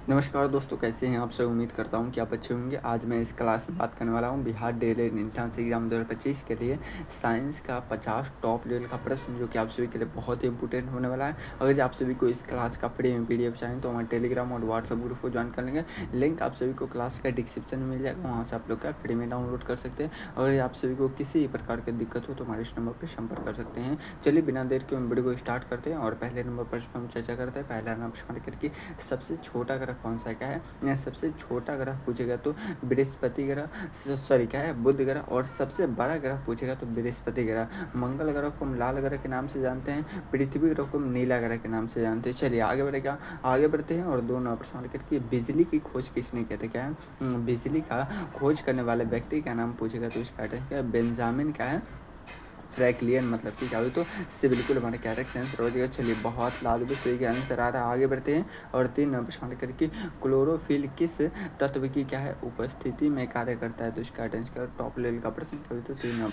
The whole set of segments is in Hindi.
नमस्कार दोस्तों, कैसे हैं आप सब। उम्मीद करता हूँ कि आप अच्छे होंगे। आज मैं इस क्लास में बात करने वाला हूँ बिहार डेली एंट्रेंस एग्जाम 2025 के लिए साइंस का 50 टॉप लेवल का प्रश्न, जो कि आप सभी के लिए बहुत ही इंपॉर्टेंट होने वाला है। अगर आप सभी को इस क्लास का फ्री में पीडीएफ चाहिए तो हमारे टेलीग्राम और व्हाट्सएप ग्रुप को ज्वाइन कर लेंगे। लिंक आप सभी को क्लास का डिस्क्रिप्शन में मिल जाएगा, वहाँ से आप लोग का फ्री में डाउनलोड कर सकते हैं। अगर आप सभी को किसी प्रकार की दिक्कत हो तो हमारे इस नंबर पर संपर्क कर सकते हैं। चलिए बिना देर के हम वीडियो को स्टार्ट करते हैं और पहले नंबर पर हम चर्चा करते हैं। पहला नंबर करके सबसे छोटा ग्रह कौन सा क्या है। सबसे छोटा ग्रह पूछेगा तो बृहस्पति ग्रह, सॉरी क्या है, बुध ग्रह। और सबसे बड़ा ग्रह पूछेगा तो बृहस्पति ग्रह। मंगल ग्रह को हम लाल ग्रह के नाम से जानते हैं, पृथ्वी ग्रह को हम नीला ग्रह के नाम से जानते हैं। चलिए आगे बढ़ेगा, आगे बढ़ते हैं। और दो नंबर प्रश्न करके बिजली की खोज किसने किया था, क्या है बिजली का खोज करने वाले व्यक्ति का नाम पूछेगा तो इसका क्या है, बेंजामिन क्या है फ्रैंकलिन। मतलब कि क्या हो तो इससे बिल्कुल हमारे कैरेक्टर आंसर हो जाएगा। चलिए बहुत लाजवाब सही का आंसर आ रहा है, आगे बढ़ते हैं। और तीन नंबर प्रश्न करके क्लोरोफिल किस तत्व की क्या है उपस्थिति में कार्य करता है तो इसका आंसर का टॉप लेवल का प्रश्न कभी तो तीन नंबर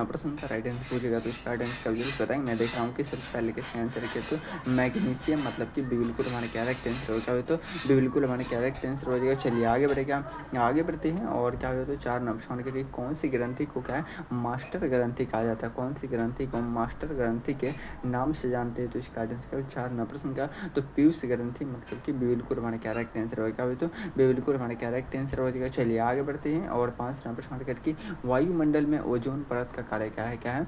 प्रश्न का राइट आंसर पूछेगा तो इसका आंसर कभी बताएंगे। मैं देख रहा हूँ कि सबसे पहले किसका आंसर किया तो मैग्नीशियम। मतलब कि बिल्कुल हमारे कैरेक्टर आंसर हो, क्या हो तो बिल्कुल हमारे कैरेक्टर आंसर हो जाएगा। चलिए आगे बढ़ेगा, आगे बढ़ते हैं। और क्या हो तो चार नंबर प्रश्न करके कौन सी ग्रंथि को क्या है मास्टर ग्रंथि कहा जाता है, कौन सी ग्रंथि को मास्टर ग्रंथि के नाम से जानते हैं तो इसका आंसर चार नंबर प्रश्न का तो पीयूष ग्रंथि। मतलब कि बिल्कुल हमारे कैरेक्टर आंसर होगा तो बिल्कुल हमारे कैरेक्टर आंसर हो जाएगा। चलिए आगे बढ़ते हैं। और पांच नंबर प्रश्न करके वायुमंडल में ओजोन परत का कार्य क्या है, क्या है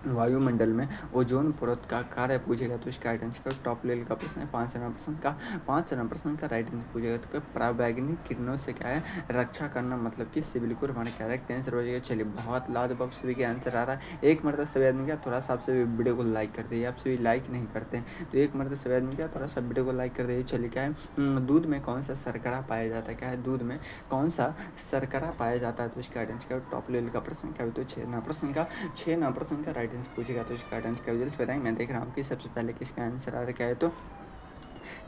वायुमंडल में ओजोन परत का कार्य पूछेगा तो इसका राइट आंसर टॉप लेवल का प्रश्न है। पांच नंबर प्रश्न का राइट आंसर पूछेगा तो पराबैंगनी किरणों से क्या है रक्षा करना। मतलब कि इससे बिल्कुल हमारे कैरेक्टर आंसर हो जाएगा। चलिए बहुत लाजवाब सभी के आंसर आ रहा है। एक मरतबा सभी आदमी क्या थोड़ा सा आप सभी वीडियो को लाइक कर दीजिए, आप सभी लाइक नहीं करते हैं तो एक मरतबा सभी आदमी क्या थोड़ा सा वीडियो को लाइक कर दीजिए। चलिए क्या है दूध में कौन सा शर्करा पाया जाता है, क्या है दूध में कौन सा शर्करा पाया जाता है तो इसका राइट आंसर टॉप लेवल का प्रश्न क्या तो छः नंबर प्रश्न का राइट आंसर पूछेगा तो इसका आंसर क्या जल्दी बताएंगे। मैं देख रहा हूँ कि सबसे पहले किसका आंसर आ रहा है, क्या है तो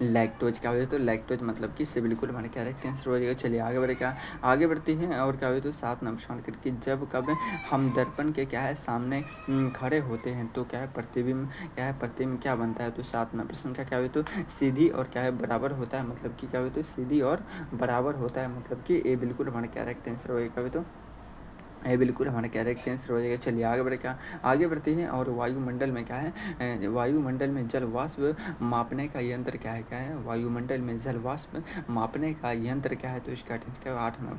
लैक्टोज। क्या हो तो लैक्टोज मतलब कि इससे बिल्कुल हमारे कैरेक्टर आंसर हो जाएगा। चलिए आगे बढ़ेगा, आगे बढ़ती हैं। और क्या हो तो सात नंबर प्रश्न करके जब कब हम दर्पण के क्या है सामने खड़े होते हैं तो क्या है प्रतिबिंब, क्या है प्रतिबिंब क्या बनता है तो सात नंबर प्रश्न का क्या हो तो सीधी और क्या है बराबर होता है। मतलब कि क्या हो तो सीधी और बराबर होता है। मतलब कि ये बिल्कुल हमारे कैरेक्टर आंसर होगा तो ये बिल्कुल हमारे कैरेक्टर आंसर हो जाएगा। चलिए आगे बढ़ेगा, आगे बढ़ते हैं। और वायुमंडल में क्या है वायुमंडल में जल वाष्प मापने का यंत्र क्या है, क्या है वायुमंडल में जल वाष्प मापने का यंत्र क्या है तो इसका आंसर क्या आठ नंबर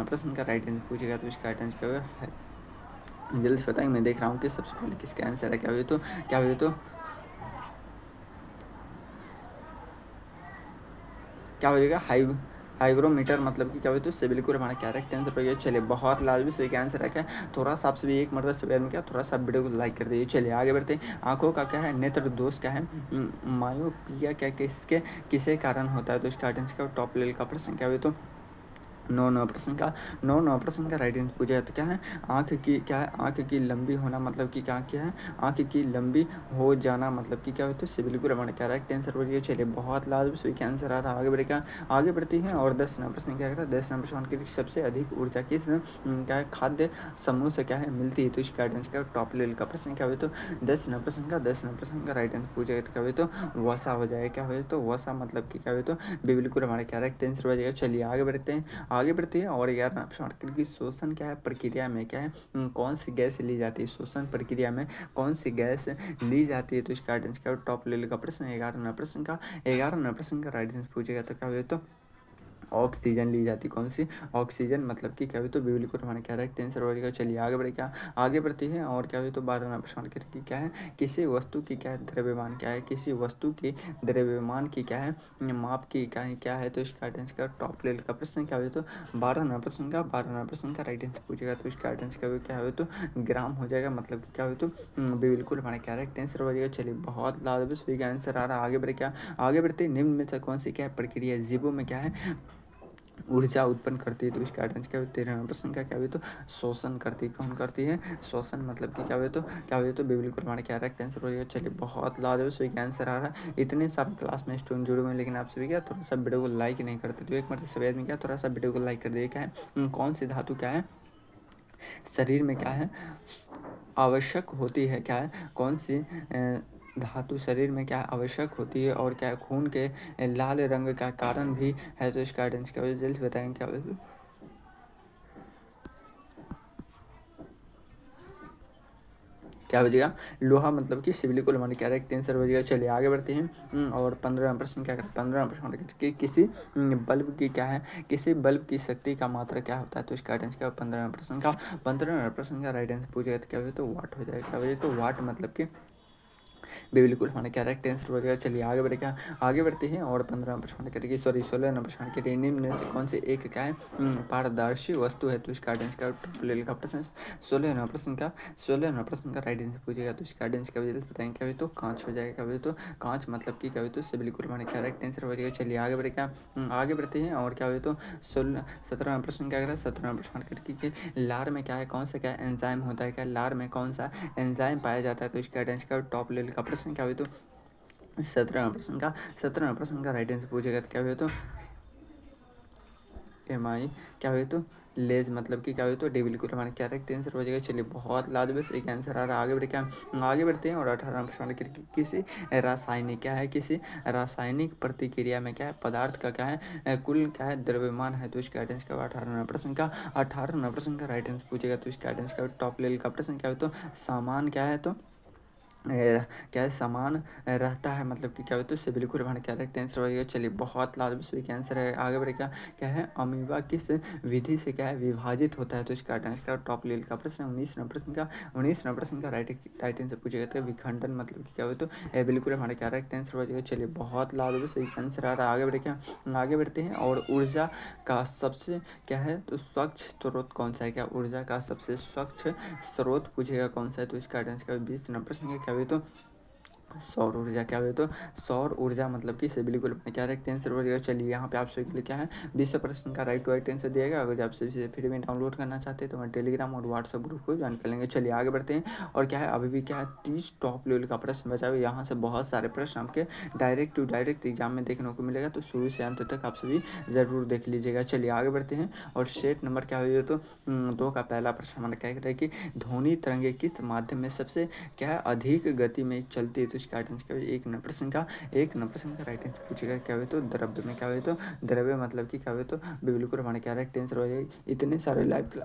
प्रश्न का राइट आंसर पूछेगा तो इसका आंसर क्या है जल्दी से बताएंगे। मैं देख रहा हूँ कि सबसे पहले किसका आंसर है, क्या हुए तो क्या हो जाएगा हाइग्रोमीटर। मतलब कि क्या होता है उससे बिल्कुल हमारा कैरेक्टर आंसर हो गया। चलिए बहुत लाजवाब सही का आंसर रखा है। थोड़ा सा आपसे भी एक मरतबा सवेर में क्या थोड़ा सा वीडियो को लाइक कर दीजिए। चलिए आगे बढ़ते हैं। आंखों का क्या है नेत्र दोष क्या है मायोपिया क्या किसके किसे कारण होता है तो इसका आंसर का टॉप लेवल का प्रश्न क्या हुआ तो नौ नौ प्रश्न का राइट आंसर पूछा जाए तो क्या है आँख की, क्या है आँख की लंबी होना। मतलब कि क्या है आँख की लंबी हो जाना। मतलब कि क्या होता है इससे बिल्कुल हमारा करेक्ट आंसर हो जाएगा। चलिए बहुत लाजवाब सही का आंसर आ रहा है, आगे बढ़ेगा, आगे बढ़ती है। और दस नंबर प्रश्न क्या कहता है 10 नंबर प्रश्न की सबसे अधिक ऊर्जा किस क्या है खाद्य समूह से क्या है मिलती है तो इसका आंसर का टॉप लेवल का प्रश्न क्या हुआ तो 10 नंबर प्रश्न का राइट आंसर पूछा तो क्या हुआ तो वसा हो जाएगा। क्या हुआ तो वसा मतलब कि क्या हुआ तो बिल्कुल हमारा करेक्ट आंसर हो जाएगा। चलिए आगे बढ़ते हैं, आगे बढ़ती है। और 11 प्रश्न की शोषण क्या है प्रक्रिया में क्या है कौन सी गैस ली जाती है, शोषण प्रक्रिया में कौन सी गैस ली जाती है तो इसका आंसर क्या टॉप लेवल का प्रश्न 11 नंबर प्रश्न का राइट आंसर पूछेगा तो क्या हुआ तो ऑक्सीजन ली जाती। कौन सी ऑक्सीजन। मतलब कि क्या हुई तो बिल्कुल हमारा कैरेक्टर आंसर हो जाएगा। चलिए आगे बढ़े क्या आगे बढ़ती है। और क्या हुई तो 12 नंबर प्रश्न की क्या है किसी वस्तु की क्या है द्रव्यमान, क्या है किसी वस्तु की द्रव्यमान की क्या है माप की इकाई क्या है तो इसका आंसर का टॉप लेवल का प्रश्न क्या हुआ तो 12 नंबर प्रश्न का राइट आंसर पूछेगा तो इसका आंसर क्या हुआ तो ग्राम हो जाएगा। मतलब कि क्या हुआ तो बिल्कुल हमारा कैरेक्टर आंसर हो जाएगा। चलिए बहुत लाजवाब सही का आंसर आ रहा है, आगे बढ़े क्या आगे बढ़ते निम्न में से कौन सी क्या प्रक्रिया जीवों में क्या है ऊर्जा उत्पन्न करती है तो इसका आंसर क्या हुआ 13 प्रश्न का क्या हुआ तो शोषण करती है। कौन करती है शोषण। मतलब कि क्या हुआ तो बिल्कुल हमारा क्या करेक्ट आंसर हो जाएगा। चलिए बहुत लाजवाब सही का आंसर आ रहा है। इतने सारे क्लास में स्टूडेंट जुड़े हुए हैं लेकिन आप सभी क्या थोड़ा सा वीडियो को लाइक नहीं करते तो एक मतलब सभी आदमी क्या थोड़ा सा वीडियो को लाइक कर दिए। क्या है कौन सी धातु क्या है शरीर में क्या है आवश्यक होती है, क्या है कौन सी धातु शरीर में क्या आवश्यक होती है और क्या खून के लाल रंग का कारण भी है, तो इसका आंसर क्या होगा, जल्दी से बताएंगे क्या होगा। क्या बजेगा, लोहा मतलब कि सिविलिकुल हमारे क्या करेक्ट आंसर बजेगा। चलिए आगे बढ़ते हैं। और 15 प्रश्न क्या करें, 15 प्रश्न कि किसी बल्ब की क्या है, किसी बल्ब की शक्ति का मात्रा क्या होता है, तो इसका आंसर क्या 15 प्रश्न का, 15 प्रश्न का राइट आंसर पूछेगा तो क्या हो, तो वाट हो जाएगा। क्या बजेगा, तो वाट मतलब कि बिल्कुल हमारे करेक्ट आंसर वगैरह। चलिए आगे बढ़े, क्या आगे बढ़ते हैं। और 15 प्रश्न करेंगे, सॉरी 16 प्रश्न के निम्न में से कौन से एक क्या है पारदर्शी वस्तु है, तो इसका आंसर का ट्रिपल का प्रश्न 16 प्रश्न का राइट आंसर पूछेगा, तो इसका आंसर क्या वजह बताएंगे, क्या तो कांच हो जाएगा। क्या वजह, तो कांच मतलब कि क्या वजह, तो इससे बिल्कुल हमारे करेक्ट आंसर हो जाएगा। चलिए आगे बढ़े, क्या आगे बढ़ते हैं। और क्या वजह, तो 17 प्रश्न क्या करें, 17 प्रश्न करके लार में क्या है, कौन सा क्या एंजाइम होता है, क्या लार में कौन सा एंजाइम पाया जाता है, तो इसका आंसर का टॉप लेवल का प्रश्न क्या हुआ, तो 17 प्रश्न का राइट आंसर पूछेगा, तो क्या हुआ, तो MI क्या हुआ, तो लेज मतलब कि क्या हुआ, तो बिल्कुल हमारा करेक्ट आंसर हो जाएगा। चलिए बहुत लाजवाब एक आंसर आ रहा है। आगे बढ़े, क्या आगे बढ़ते हैं। और 18 प्रश्न किसी रासायनिक क्या है, किसी रासायनिक प्रतिक्रिया में क्या है पदार्थ का क्या है कुल क्या है द्रव्यमान है, तो इसका आंसर क्या 18 प्रश्न का राइट आंसर पूछेगा, तो इसका आंसर क्या टॉप लेवल का प्रश्न क्या हो, तो सामान क्या है, तो क्या है समान रहता है, मतलब कि क्या होता है, उससे बिल्कुल हमारा करेक्ट आंसर हो जाएगा। चलिए बहुत लाजवाब सही का आंसर है। आगे बढ़े, क्या क्या है अमीबा किस विधि से क्या है विभाजित होता है, तो इसका आंसर का टॉप लेवल का प्रश्न 19 प्रश्न का राइट आंसर पूछेगा, तो विखंडन मतलब कि क्या हो, तो बिल्कुल हमारा करेक्ट आंसर हो जाएगा। चलिए बहुत लाजवाब सही का आंसर आ रहा है। आगे बढ़े, क्या आगे बढ़ते हैं। और ऊर्जा का सबसे क्या है, तो स्वच्छ स्रोत कौन सा है, क्या ऊर्जा का सबसे स्वच्छ स्रोत पूछेगा कौन सा है, तो इसका आंसर का 20 प्रश्न का क्या हुआ, तो सौर ऊर्जा क्या हुआ, तो सौर ऊर्जा मतलब कि से बिल्कुल अपने क्या रखते हैं आंसर हो। चलिए यहाँ पे आप सभी के लिए क्या है 20 प्रश्न का राइट आंसर दिया गया। अगर आप सभी से फ्री में डाउनलोड करना चाहते हैं तो मैं टेलीग्राम और व्हाट्सएप ग्रुप को ज्वाइन कर लेंगे। चलिए आगे बढ़ते हैं। और क्या है अभी भी क्या है 30 टॉप लेवल का प्रश्न बचा हुआ है। यहाँ से बहुत सारे प्रश्न आपके डायरेक्ट टू डायरेक्ट एग्जाम में देखने को मिलेगा, तो शुरू से अंत तक आप सभी ज़रूर देख लीजिएगा। चलिए आगे बढ़ते हैं। और सेट नंबर क्या हुआ, तो 2 का पहला प्रश्न हमारा क्या है कि ध्वनि तरंगे किस माध्यम में सबसे क्या है अधिक गति में चलती है, तो इसका आंसर क्या है 1 नंबर प्रश्न का राइट आंसर पूछेगा, क्या हुआ, तो द्रव्य में क्या हुआ, तो द्रव्य मतलब कि क्या हुआ, तो बिल्कुल हमारे क्या राइट आंसर हो जाएगा। इतने सारे लाइव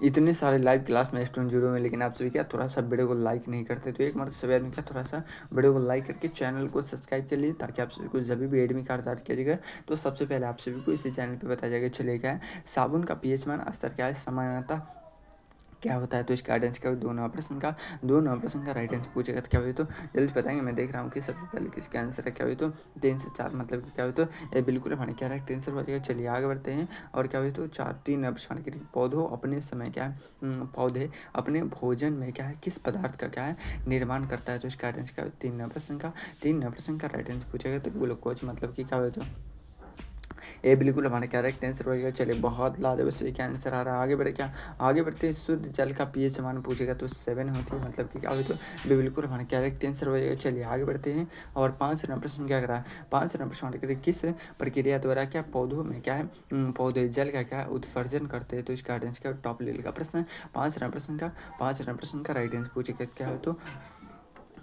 इतने सारे लाइव क्लास में स्टूडेंट जुड़े हुए हैं, लेकिन आप सभी क्या थोड़ा सा वीडियो को लाइक नहीं करते, तो एक मतलब सभी आदमी क्या थोड़ा सा वीडियो को लाइक करके चैनल को सब्सक्राइब कर लिए, ताकि आप सभी को जब भी एडमिट कार्ड तैयार किया जाएगा तो सबसे पहले आप सभी को इसी चैनल पे बताया जाएगा। चलिए क्या है साबुन का पीएच मान स्तर क्या है सामान्यतः क्या होता है, तो इसका आंसर क्या 2 नंबर प्रश्न का राइट आंसर पूछेगा, तो क्या हुई, तो जल्दी बताएंगे। मैं देख रहा हूँ कि सबसे पहले किसका आंसर है, क्या हुई, तो 3 से 4 मतलब कि क्या हुई, तो ये बिल्कुल हमारे क्या राइट आंसर हो जाएगा। चलिए आगे बढ़ते हैं। और क्या हुई, तो 3 नंबर प्रश्न के पौधों अपने समय क्या है पौधे अपने भोजन में क्या है किस पदार्थ का क्या है निर्माण करता है, तो इसका आंसर क्या 3 नंबर प्रश्न का राइट आंसर पूछेगा, तो ग्लूकोज मतलब कि क्या हुई, तो ये बिल्कुल हमारे करेक्ट आंसर होगा। चलिए बहुत लाजवाब सही का आंसर आ रहा है। आगे बढ़े, क्या आगे बढ़ते हैं। शुद्ध जल का पीएच मान पूछेगा तो 7 होती है, मतलब कि क्या हुई, तो बिल्कुल हमारे करेक्ट आंसर हो जाएगा। चलिए आगे बढ़ते हैं। और 5 नंबर प्रश्न क्या करा है, 5 नंबर प्रश्न किस प्रक्रिया द्वारा क्या पौधों में क्या है पौधे जल का क्या उत्सर्जन करते हैं, तो इसका आंसर क्या टॉप लेवल का प्रश्न है। 5 नंबर प्रश्न का राइट आंसर पूछेगा, क्या हो, तो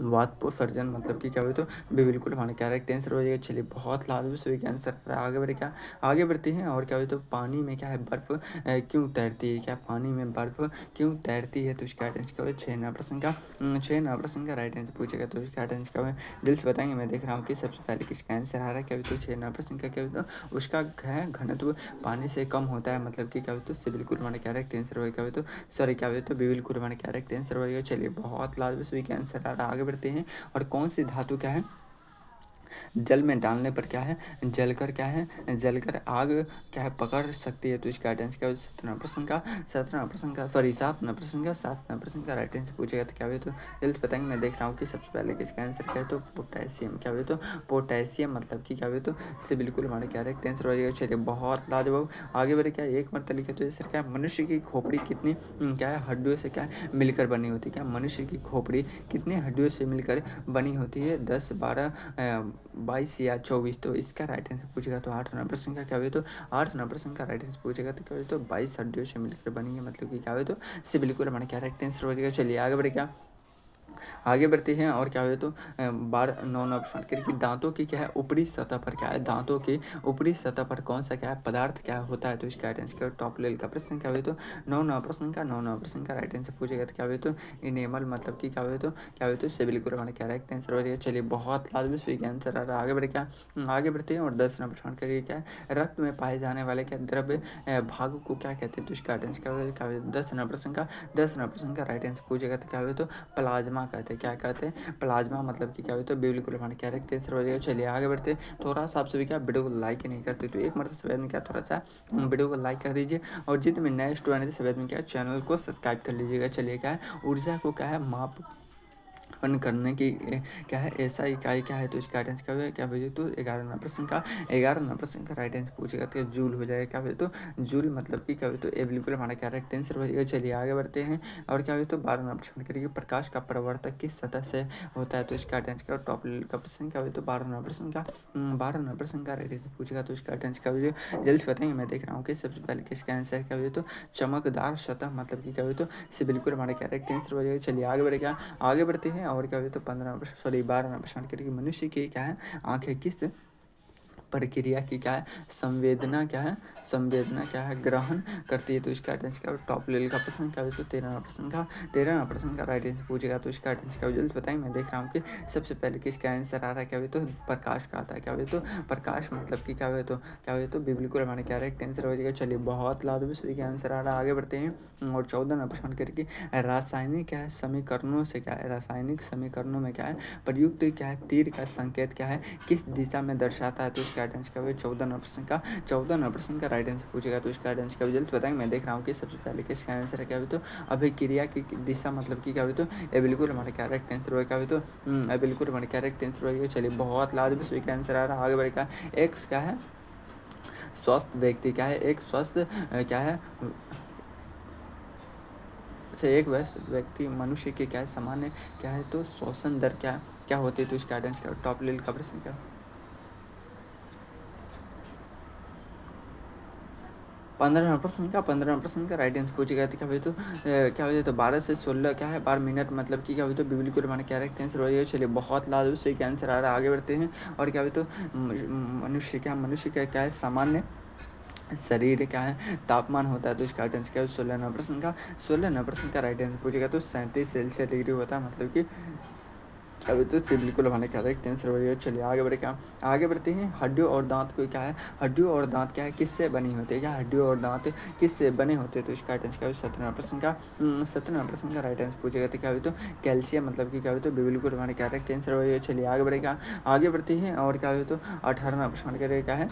वाष्पोत्सर्जन मतलब कि क्या हुआ, तो बिल्कुल हमारे करेक्ट आंसर हो जाएगा। चलिए बहुत लाजवाब सही का आंसर है। आगे बढ़े, क्या आगे बढ़ते हैं। और क्या हुआ, तो पानी में क्या है बर्फ क्यों तैरती है, क्या पानी में बर्फ क्यों तैरती है, तो इसका आंसर क्या हुआ 6 नंबर प्रश्न का राइट आंसर पूछेगा, तो इसका आंसर क्या हुआ दिल से बताएंगे। मैं देख रहा हूँ कि सबसे पहले किसका आंसर आ रहा है, क्या हुआ, तो 6 नंबर प्रश्न का क्या हुआ, तो उसका है घनत्व पानी से कम होता है, मतलब कि क्या हुआ, तो इससे बिल्कुल हमारे करेक्ट आंसर होगा। क्या हुआ, तो सॉरी क्या हुआ, तो बिल्कुल हमारे करेक्ट आंसर होगा। चलिए बहुत लाजवाब सही का आंसर आ रहा है। आगे बढ़ते हैं। और कौन सी धातु क्या है जल में डालने पर क्या है जलकर क्या है जलकर आग क्या है पकड़ सकती है, तो इसका राइट आंसर क्या है 7 नंबर प्रश्न का राइट आंसर पूछेगा, तो क्या हुआ, तो जल्द बताएंगे। मैं देख रहा हूँ कि सबसे पहले किसका आंसर क्या है, तो पोटेशियम क्या हुआ, तो पोटेशियम मतलब कि क्या हुआ, तो इससे बिल्कुल हमारे क्या राइट आंसर हो जाएगा। चलिए बहुत लाजवाब। आगे बढ़े, क्या एक मरतबा लिखे, तो सर क्या मनुष्य की खोपड़ी कितनी क्या है हड्डियों से क्या मिलकर बनी होती है, क्या मनुष्य की खोपड़ी कितनी हड्डियों से मिलकर बनी होती है, 10 12 22 या 24, तो इसका राइट आंसर पूछेगा तो 8 नंबर प्रश्न का क्या हुआ, तो 8 नंबर प्रश्न का राइट आंसर पूछेगा तो क्या हुआ, तो 22 हड्डियों से मिलकर बनी है, मतलब कि क्या हुआ, तो से बिल्कुल हमारा क्या राइट आंसर हो जाएगा। चलिए आगे बढ़े क्या, आगे बढ़ते हैं और क्या हुआ, तो 9 क्योंकि दांतों की क्या है ऊपरी सतह पर क्या है, दांतों की ऊपरी सतह पर कौन सा क्या है पदार्थ क्या होता है, तो इसका राइट आंसर टॉप लेवल का प्रश्न क्या हुआ, तो 9 प्रश्न का राइट आंसर पूछेगा तो क्या हुआ, तो इनेमल मतलब कि क्या हुआ, तो क्या हुआ, तो इससे बिल्कुल हमारा क्या राइट आंसर हो जाएगा। चलिए बहुत लाजमी सही आंसर आ रहा है। आगे बढ़े क्या, आगे बढ़ते हैं और 10 नंबर प्रश्न करिए क्या है, रक्त में पाए जाने वाले क्या द्रव्य भाग को क्या कहते हैं, तो इसका राइट आंसर क्या हुआ, 10 नंबर प्रश्न का राइट आंसर पूछेगा तो क्या हुआ, तो प्लाज्मा कहते हैं, क्या कहते हैं प्लाज्मा, मतलब कि क्या हुआ, तो बिल्कुल हमारे क्या राइट आंसर हो जाएगा। चलिए आगे बढ़ते, थोड़ा सा आप सभी क्या वीडियो को लाइक नहीं करते तो एक मरतबा में क्या थोड़ा सा वीडियो को लाइक कर दीजिए, और जितने नए स्टूडेंट सभी में क्या चैनल को सब्सक्राइब कर लीजिएगा। चलिए क्या है ऊर्जा को क्या है माप करने की क्या है ऐसा इकाई क्या है, तो इसका राइट आंसर क्या हुआ, क्या हुआ, तो 11 नंबर प्रश्न का राइट आंसर पूछेगा तो जूल हो जाएगा, क्या हुआ, तो जूल मतलब कि क्या हुआ, तो ए बिल्कुल हमारा क्या राइट आंसर हो जाएगा। चलिए आगे बढ़ते हैं और क्या हुआ, तो 12 नंबर प्रश्न करिए प्रकाश का परावर्तक किस सतह से होता है, तो इसका राइट आंसर टॉप लेवल का प्रश्न क्या हुआ, तो 12 नंबर प्रश्न का राइट आंसर पूछेगा तो इसका राइट आंसर क्या हुआ, जल्द से बताएंगे। मैं देख रहा हूँ कि सबसे पहले किसका आंसर क्या हुआ, तो चमकदार सतह मतलब कि क्या हुआ, तो से बिल्कुल हमारा क्या राइट आंसर हो जाएगा। चलिए आगे बढ़ेगा, आगे बढ़ते हैं और क्या हुआ, तो 12 नंबर प्रश्न करिए मनुष्य की क्या है आंखें किस प्रक्रिया की क्या है संवेदना क्या है ग्रहण करती है, तो इसका आंसर क्या टॉप लेवल का प्रश्न क्या है, तो 13 प्रश्न का राइट आंसर पूछेगा तो इसका आंसर क्या जल्द बताएंगे। मैं देख रहा हूँ कि सबसे पहले किसका आंसर आ रहा है, क्या हुआ, तो प्रकाश का आता है, क्या हुआ, तो प्रकाश मतलब कि क्या हुआ, तो बिल्कुल हमारे क्या राइट आंसर हो जाएगा। चलिए बहुत लाभ सभी का आंसर आ रहा है। आगे बढ़ते हैं और 14 नंबर प्रश्न करके रासायनिक क्या है समीकरणों से क्या है, रासायनिक समीकरणों में क्या है प्रयुक्त क्या है तीर का संकेत क्या है किस दिशा में दर्शाता है, तो इसका राइट आंसर क्या हुआ, 14 नंबर प्रश्न का राइट आंसर पूछेगा तो इसका राइट आंसर क्या जल्द बताएंगे। मैं देख रहा हूँ कि सबसे पहले किसका आंसर है, क्या हुआ, तो अभिक्रिया की दिशा मतलब कि क्या हुआ, तो ये बिल्कुल हमारे क्या राइट आंसर हुआ, क्या हुआ, तो बिल्कुल हमारे क्या राइट आंसर हुआ। चलिए बहुत लाजमी सभी का आंसर आ रहा है। आगे बढ़ेगा एक क्या है स्वस्थ व्यक्ति क्या है एक स्वस्थ क्या है अच्छा एक व्यक्ति मनुष्य के क्या है सामान्य क्या है, तो श्वसन दर क्या क्या होती है, तो इसका आंसर क्या टॉप लेवल का प्रश्न क्या 15 प्रश्न का राइट आंसर पूछेगा तो क्या हुआ, तो क्या हुआ, तो 12 से 16 क्या है 12 मिनट मतलब कि क्या हुआ, तो बिल्कुल हमारा क्या राइट आंसर हो जाएगा। चलिए बहुत लाजवाब सही आंसर आ रहा है। आगे बढ़ते हैं और क्या हुआ, तो मनुष्य का क्या है सामान्य शरीर क्या है तापमान होता है, तो इसका आंसर क्या है 16 नंबर प्रश्न का राइट आंसर पूछेगा तो 37 डिग्री होता है, मतलब कि अभी तो से बिल्कुल हमारे क्या राइट आंसर हो रही है। चलिए आगे बढ़े क्या आगे बढ़ते हैं हड्डियों और दांत को क्या है हड्डियों और दांत क्या है किससे बनी होती है, क्या हड्डियों और दांत किससे बने होते हैं, तो इसका राइट आंसर क्या है 17 प्रश्न का राइट आंसर पूछेगा तो क्या हुई, तो कैल्शियम मतलब कि क्या हुई, तो बिल्कुल हमारे क्या राइट आंसर हो रही है। चलिए आगे बढ़ेगा आगे बढ़ते हैं और क्या हुई, तो 18 प्रश्न का क्या है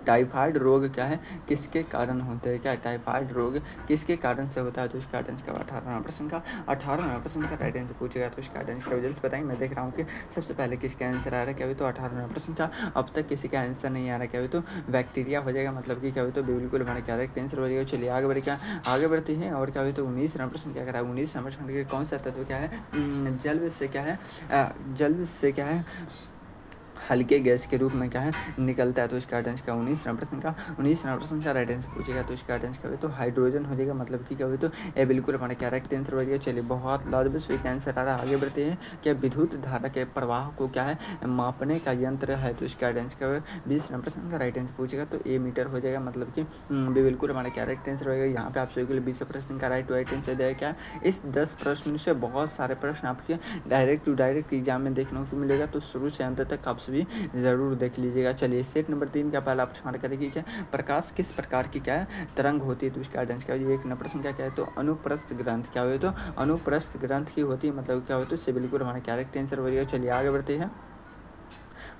टाइफाइड रोग क्या है किसके कारण होते हैं, क्या टाइफाइड रोग किसके कारण से होता है, तो इसका आंसर क्या 18 प्रश्न का राइट आंसर पूछेगा तो इसका आंसर क्या जल्द बताएंगे। मैं देख रहा हूँ कि सबसे पहले किसका आंसर आ रहा है, क्या हुई, तो 18 प्रश्न का अब तक किसी का आंसर नहीं आ रहा है, क्या हुई, तो बैक्टीरिया हो जाएगा, मतलब कि क्या हुई, तो बिल्कुल हमारे क्या राइट आंसर हो जाएगा। चलिए आगे बढ़े क्या आगे बढ़ते हैं और क्या हुई, तो 19 प्रश्न क्या करा है 19 प्रश्न कौन सा तत्व क्या है जल से क्या है जल से क्या है हल्के गैस के रूप में क्या है निकलता है, तो इसका आंसर क्या 19 प्रश्न का राइट आंसर पूछेगा तो इसका आंसर क्या हुआ, तो हाइड्रोजन हो जाएगा, मतलब कि क्या हुआ, तो ये बिल्कुल हमारा क्या राइट आंसर हो जाएगा। चलिए बहुत लाजवाब स्वीक आंसर आ रहा है। आगे बढ़ते हैं क्या विद्युत धारा के प्रवाह को क्या है मापने का यंत्र है, तो इसका आंसर क्या हुआ 20 प्रश्न का राइट आंसर पूछेगा तो ए मीटर हो जाएगा, मतलब कि बिल्कुल हमारा क्या राइट आंसर होगा। यहाँ पे आप सभी के लिए 20 प्रश्न का राइट आंसर दिया क्या इस 10 प्रश्न से बहुत सारे प्रश्न आपके डायरेक्ट टू डायरेक्ट एग्जाम में देखने को मिलेगा, तो शुरू से अंत तक आप सभी ज़रूर देख लीजिएगा। चलिए सेट नंबर 3 का पहला प्रश्न करेगी क्या प्रकाश किस प्रकार की क्या है तरंग होती है, तो इसका आंसर क्या है। एक नंबर प्रश्न क्या है, तो अनुप्रस्थ ग्रंथ क्या हुए, तो अनुप्रस्थ ग्रंथ की होती है, मतलब क्या होता है इससे बिल्कुल हमारा कैरेक्ट आंसर हो जाएगा। चलिए आगे बढ़ते हैं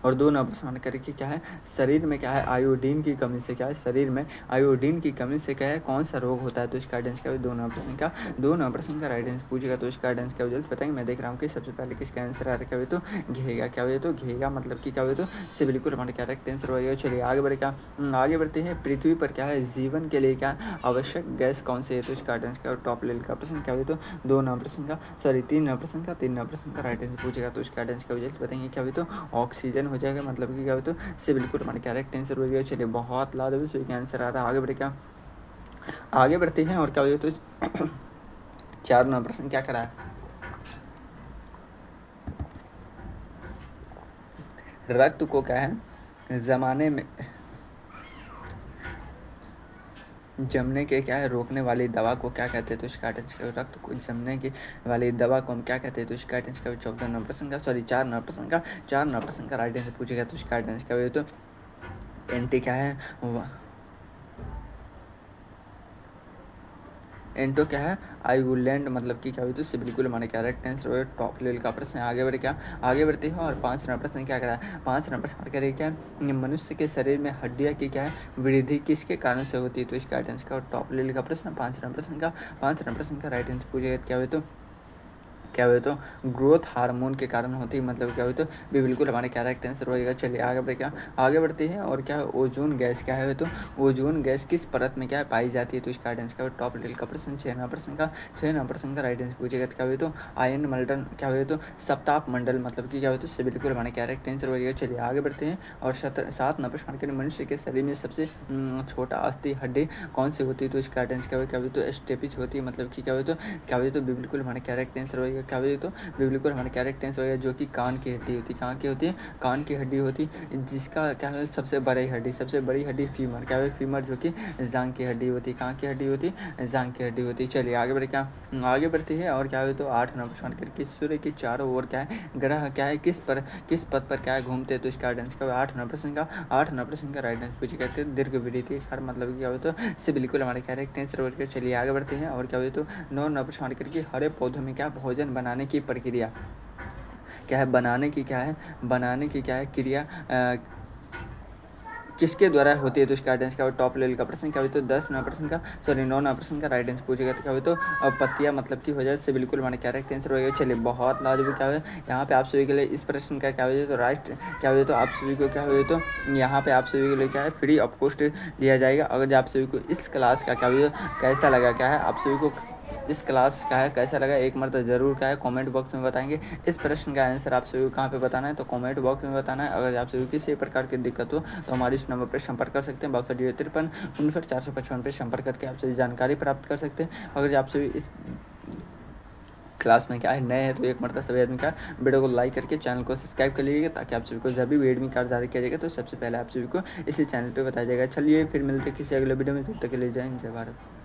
और 2 नंबर प्रश्न करके क्या है शरीर में क्या है आयोडीन की कमी से क्या है शरीर में आयोडीन की कमी से क्या है कौन सा रोग होता है, तो इसका आंसर क्या है 2 नंबर प्रश्न का राइट आंसर पूछेगा तो इसका आंसर क्या हो जल्द बताएंगे। मैं देख रहा हूँ कि सबसे पहले किसका आंसर आ रहा है, क्या हुआ, तो घेगा क्या हुआ, तो घेगा मतलब कि क्या हुआ, तो से बिल्कुल हमारा करेक्ट आंसर हो जाएगा। चलिए आगे बढ़े क्या आगे बढ़ते हैं पृथ्वी पर क्या है जीवन के लिए क्या आवश्यक गैस कौन सी है, तो इसका आंसर क्या टॉप लेवल का प्रश्न क्या हुआ, तो 2 नंबर प्रश्न का 3 नंबर प्रश्न का राइट आंसर पूछेगा तो इसका आंसर क्या हो जल्द बताएंगे। क्या हुआ, तो ऑक्सीजन हो जाएगा, मतलब कि क्या हो तो से बिल्कुल हमारे करेक्ट आंसर हो गया। चलिए बहुत लाजवाब सही का आंसर आ रहा है। आगे बढ़े क्या, आगे बढ़ते हैं और क्या हो तो 4 नंबर प्रश्न क्या करा है, रक्त को क्या है जमाने में जमने के क्या है रोकने वाली दवा को क्या कहते हैं, तो इसका रक्त को जमने की वाली दवा को हम क्या कहते हैं, तो इसका 14 नंबर प्रश्न का, सॉरी 4 नंबर प्रश्न का, 4 नंबर प्रश्न का राइट आंसर पूछेगा। तो इसका आंसर तो एंटी क्या है, एंटो क्या है आइवुलैंड, मतलब कि क्या हुई तो इससे बिल्कुल हमारे करेक्ट आंसर हो टॉप लेवल का प्रश्न है। आगे बढ़े क्या, आगे बढ़ते हैं और 5 नंबर प्रश्न क्या करा है, 5 नंबर प्रश्न करें क्या, मनुष्य के शरीर में हड्डियाँ की क्या है वृद्धि किसके कारण से होती है, तो इसका राइट आंसर का टॉप लेवल का प्रश्न 5 नंबर प्रश्न का, 5 नंबर प्रश्न का राइट आंसर पूछेगा। क्या हुए तो ग्रोथ हार्मोन के कारण होती है, मतलब क्या हुए तो भी बिल्कुल हमारे करेक्ट आंसर होएगा। चलिए आगे बढ़े क्या, आगे बढ़ते हैं और क्या ओजोन गैस क्या है, तो ओजोन गैस किस परत में क्या पाई जाती है, तो इसका आंसर का टॉप लेवल का प्रश्न 6 नंबर प्रश्न का, 6 नंबर प्रश्न का राइट आंसर पूछेगा। क्या हुए तो आयन मंडल क्या हुए तो सप्ताप मंडल, मतलब कि क्या हुए तो इससे बिल्कुल हमारे करेक्ट आंसर होएगा। चलिए आगे बढ़ते हैं और 7 नंबर प्रश्न के मनुष्य के शरीर में सबसे छोटा अस्थि हड्डी कौन सी होती है, तो इसका आंसर क्या हुए तो स्टेपिज होती है, मतलब कि क्या हुए तो बिल्कुल हमारे करेक्ट आंसर होएगा। क्या हुए तो बिल्कुल हमारे करेक्ट आंसर होएगा, जो कि कान की हड्डी होती है, कहाँ की होती है, कान की हड्डी होती है, जिसका क्या है सबसे बड़ी हड्डी फीमर, क्या है फीमर, जो कि जांग की हड्डी होती है, कहाँ की हड्डी होती है, जांग की हड्डी होती है। चलिए आगे बढ़े क्या, आगे बढ़ते हैं और क्या है तो 8 नंबर प्रश्न करके सूर्य के चारों ओर क्या है ग्रह क्या है किस पथ पर क्या है घूमते हैं, तो इसका आंसर का 8 नंबर प्रश्न का, 8 नंबर प्रश्न का राइट आंसर पूछे कहते हैं दीर्घ वृद्धि हर, मतलब क्या हो तो इससे बिल्कुल हमारे करेक्ट आंसर हो गया। चलिए आगे बढ़ते हैं और क्या हो तो 9 नंबर प्रश्न करके हरे पौधों में क्या भोजन बनाने की प्रक्रिया क्या है, बनाने की क्या है क्रिया किसके द्वारा होती है, तो इसका आंसर क्या हो टॉप लेवल का प्रश्न क्या हो तो 10 नंबर प्रश्न का, सॉरी 9 नंबर प्रश्न का राइट आंसर पूछेगा। तो क्या हो तो पत्तियाँ, मतलब कि हो जाए इससे बिल्कुल हमारे करेक्ट आंसर हो गया। चलिए बहुत लाजवाब क्या है यहाँ पे आप सभी के लिए इस प्रश्न का क्या हो तो राइट क्या हो तो आप सभी को क्या हो तो यहाँ पे आप सभी के लिए क्या है फ्री ऑफ कॉस्ट दिया जाएगा। अगर आप सभी को इस क्लास का क्या हो कैसा लगा, क्या है आप सभी को इस क्लास का है कैसा लगा एक मरतबा ज़रूर क्या है कमेंट बॉक्स में बताएंगे। इस प्रश्न का आंसर आप सभी को कहाँ पे बताना है, तो कमेंट बॉक्स में बताना है। अगर आप सभी को किसी प्रकार की दिक्कत हो तो हमारे इस नंबर पर संपर्क कर सकते हैं, 6253 पर संपर्क करके आप सभी जानकारी प्राप्त कर सकते हैं। अगर आप सभी इस क्लास में क्या है नए हैं तो एक मरतबा सभी आदमी का वीडियो को लाइक करके चैनल को सब्सक्राइब कर लीजिएगा, ताकि आप सभी को जब भी वीडियो में कार्य किया जाएगा तो सबसे पहले आप सभी को इसी चैनल पे बताया जाएगा। चलिए फिर मिलते किसी अगले वीडियो में, तब तक के लिए जय हिंद जय भारत।